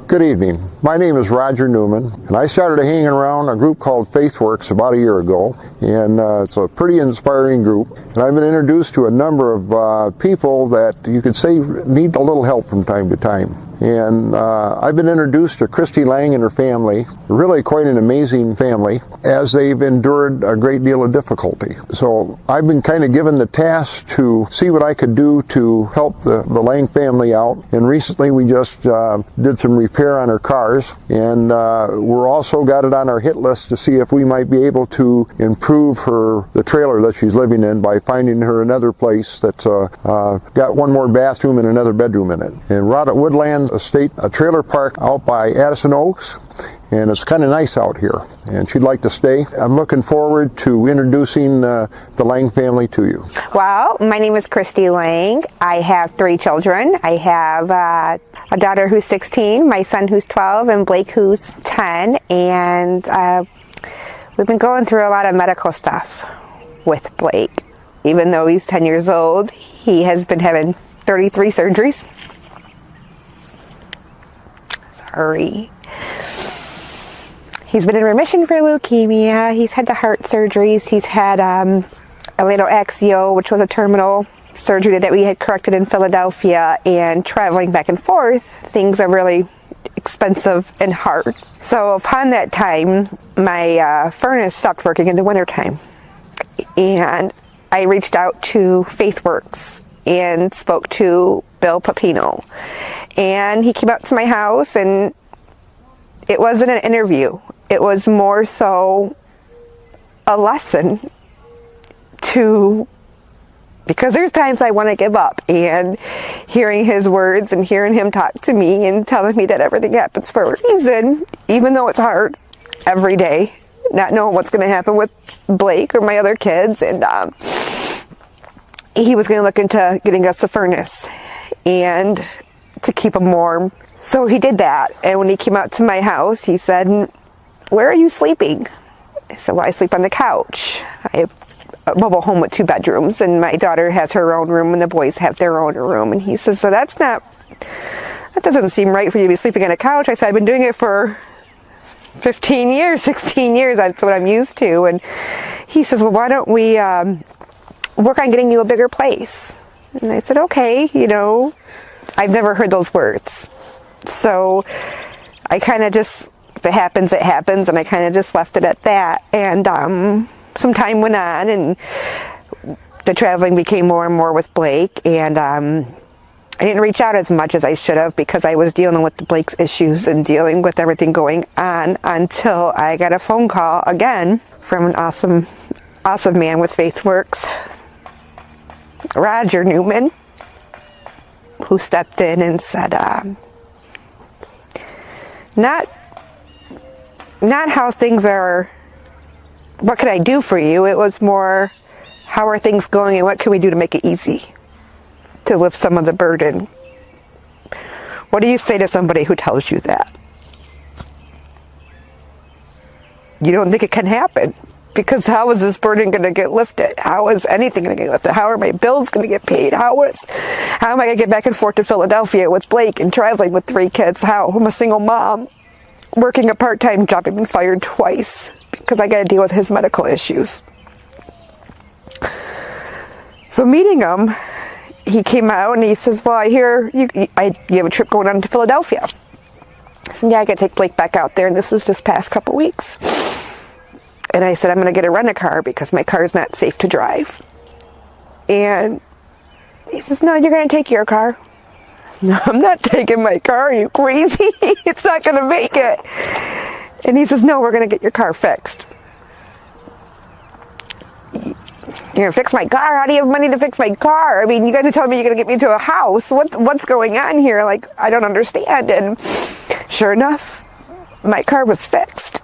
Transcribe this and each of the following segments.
Good evening. My name is Roger Newman, and I started hanging around a group called FaithWorks about a year ago, and it's a pretty inspiring group. And I've been introduced to a number of people that you could say need a little help from time to time. And I've been introduced to Kristin Lang and her family, really quite an amazing family, as they've endured a great deal of difficulty. So I've been kind of given the task to see what I could do to help the Lang family out. And recently we just did some repair on her cars, and we're also got it on our hit list to see if we might be able to improve the trailer that she's living in by finding her another place that's got one more bathroom and another bedroom in it. And we're out at Woodlands Estate, a trailer park out by Addison Oaks, and it's kind of nice out here, and she'd like to stay. I'm looking forward to introducing the Lang family to you. Well, my name is Kristin Lang. I have 3 children. I have a daughter who's 16, my son who's 12, and Blake who's 10, and we've been going through a lot of medical stuff with Blake. Even though he's 10 years old, he has been having 33 surgeries. Sorry. He's been in remission for leukemia. He's had the heart surgeries. He's had a little axio, which was a terminal surgery that we had corrected in Philadelphia, and traveling back and forth, things are really expensive and hard. So upon that time, my furnace stopped working in the wintertime. And I reached out to FaithWorks and spoke to Bill Papino. And he came out to my house, and it wasn't an interview. It was more so a lesson because there's times I want to give up, and hearing his words and hearing him talk to me and telling me that everything happens for a reason, even though it's hard every day, not knowing what's going to happen with Blake or my other kids. And he was going to look into getting us a furnace and to keep them warm. So he did that, and when he came out to my house, he said, "Where are you sleeping?" I said, "Well, I sleep on the couch. I have a mobile home with 2 bedrooms, and my daughter has her own room, and the boys have their own room." And he says, that doesn't seem right for you to be sleeping on a couch. I said, "I've been doing it for 15 years, 16 years. That's what I'm used to." And he says, "Well, why don't we work on getting you a bigger place?" And I said, "Okay, I've never heard those words." So I kind of just, if it happens, it happens, and I kind of just left it at that. And some time went on, and the traveling became more and more with Blake, and I didn't reach out as much as I should have because I was dealing with Blake's issues and dealing with everything going on, until I got a phone call again from an awesome man with FaithWorks, Roger Newman, who stepped in and said, not how things are, what can I do for you? It was more, how are things going and what can we do to make it easy to lift some of the burden? What do you say to somebody who tells you that? You don't think it can happen, because how is this burden going to get lifted? How is anything going to get lifted? How are my bills going to get paid? How am I going to get back and forth to Philadelphia with Blake and traveling with 3 kids? I'm a single mom working a part-time job. I've been fired twice because I got to deal with his medical issues. So meeting him, he came out and he says, "Well, I hear you have a trip going on to Philadelphia." I said, "Yeah, I got to take Blake back out there," and this was just past couple weeks. And I said, "I'm going to get a rent-a-car because my car is not safe to drive." And he says, "No, you're going to take your car." "No, I'm not taking my car. Are you crazy? It's not going to make it." And he says, "No, we're going to get your car fixed." "You're going to fix my car? How do you have money to fix my car? I mean, you guys are telling me you're going to get me to a house. What's going on here? I don't understand." And sure enough, my car was fixed.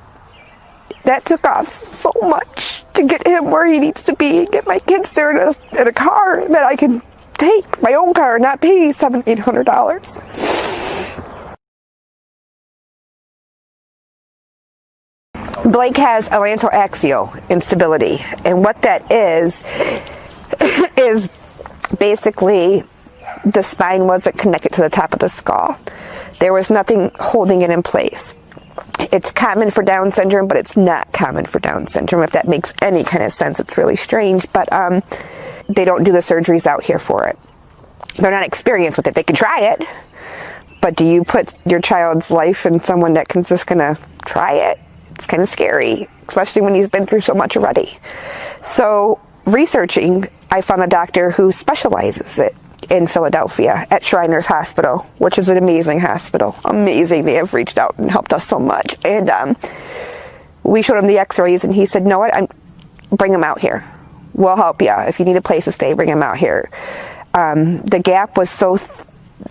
That took off so much to get him where he needs to be and get my kids there in a car that I can take, my own car, not pay $700-800. Blake has a lanceolaxial instability, and what that is basically the spine wasn't connected to the top of the skull. There was nothing holding it in place. It's common for Down syndrome, but it's not common for Down syndrome, if that makes any kind of sense. It's really strange, but they don't do the surgeries out here for it. They're not experienced with it. They can try it, but do you put your child's life in someone that can just gonna try it? It's kind of scary, especially when he's been through so much already. So researching, I found a doctor who specializes it in Philadelphia at Shriners Hospital, which is an amazing hospital. Amazing. They have reached out and helped us so much. And we showed him the x-rays, and he said, "No, what? Bring him out here. We'll help you. If you need a place to stay, bring him out here." The gap was so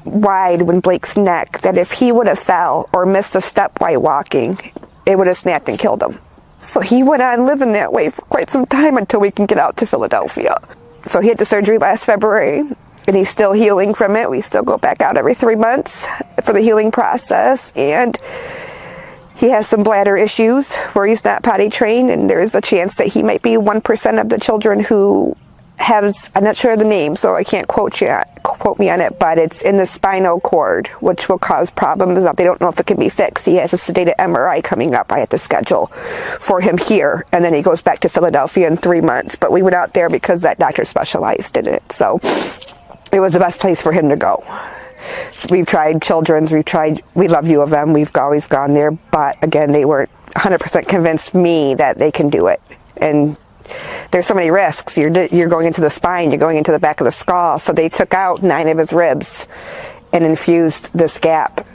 wide when Blake's neck that if he would have fell or missed a step while walking, it would have snapped and killed him. So he went on living that way for quite some time until we can get out to Philadelphia. So he had the surgery last February, and he's still healing from it. We still go back out every 3 months for the healing process, and he has some bladder issues where he's not potty trained, and there's a chance that he might be 1% of the children who has, I'm not sure of the name, so I can't quote me on it, but it's in the spinal cord, which will cause problems. They don't know if it can be fixed. He has a sedated MRI coming up. I have to schedule for him here, and then he goes back to Philadelphia in 3 months. But we went out there because that doctor specialized in it, so it was the best place for him to go. So we've tried Children's, We Love U of M, we've always gone there, but again, they weren't 100% convinced me that they can do it. And there's so many risks. You're going into the spine, you're going into the back of the skull. So they took out 9 of his ribs and infused this gap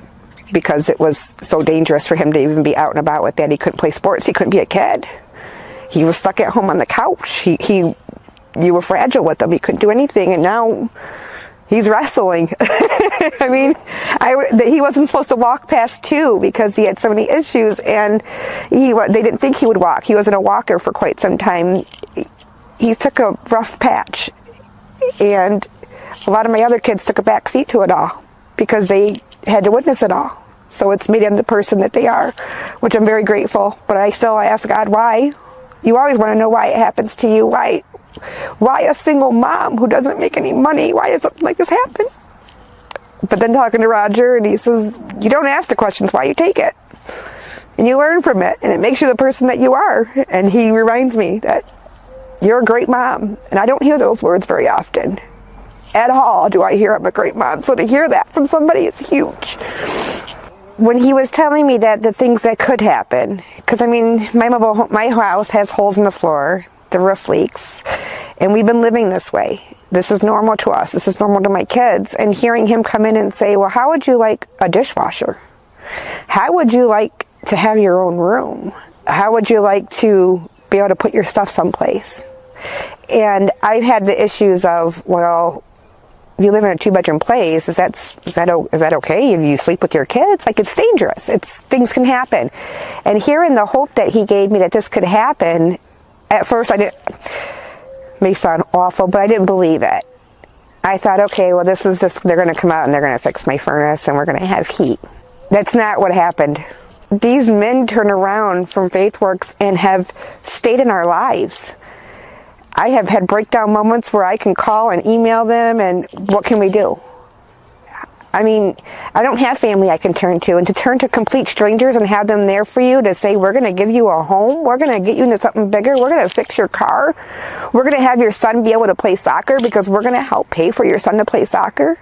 because it was so dangerous for him to even be out and about with that. He couldn't play sports. He couldn't be a kid. He was stuck at home on the couch. You were fragile with him. He couldn't do anything, and now he's wrestling. I mean, he wasn't supposed to walk past 2 because he had so many issues, and they didn't think he would walk. He wasn't a walker for quite some time. He took a rough patch, and a lot of my other kids took a back seat to it all because they had to witness it all. So it's made them the person that they are, which I'm very grateful. But I still ask God, why? You always want to know why it happens to you. Why a single mom who doesn't make any money? Why does something like this happen? But then talking to Roger, and he says, you don't ask the questions why, you take it. And you learn from it, and it makes you the person that you are. And he reminds me that you're a great mom. And I don't hear those words very often. At all do I hear I'm a great mom. So to hear that from somebody is huge. When he was telling me that the things that could happen, because I mean, my house has holes in the floor, the roof leaks, and we've been living this way. This is normal to us. This is normal to my kids. And hearing him come in and say, well, how would you like a dishwasher? How would you like to have your own room? How would you like to be able to put your stuff someplace? And I've had the issues of, well, you live in a 2-bedroom place. Is that okay if you sleep with your kids? Like, it's dangerous. Things can happen. And hearing the hope that he gave me that this could happen, at first it may sound awful, but I didn't believe it. I thought, okay, well, this is just, they're going to come out and they're going to fix my furnace and we're going to have heat. That's not what happened. These men turn around from FaithWorks and have stayed in our lives. I have had breakdown moments where I can call and email them, and what can we do? I mean, I don't have family I can turn to, and to turn to complete strangers and have them there for you to say, we're going to give you a home, we're going to get you into something bigger, we're going to fix your car, we're going to have your son be able to play soccer because we're going to help pay for your son to play soccer.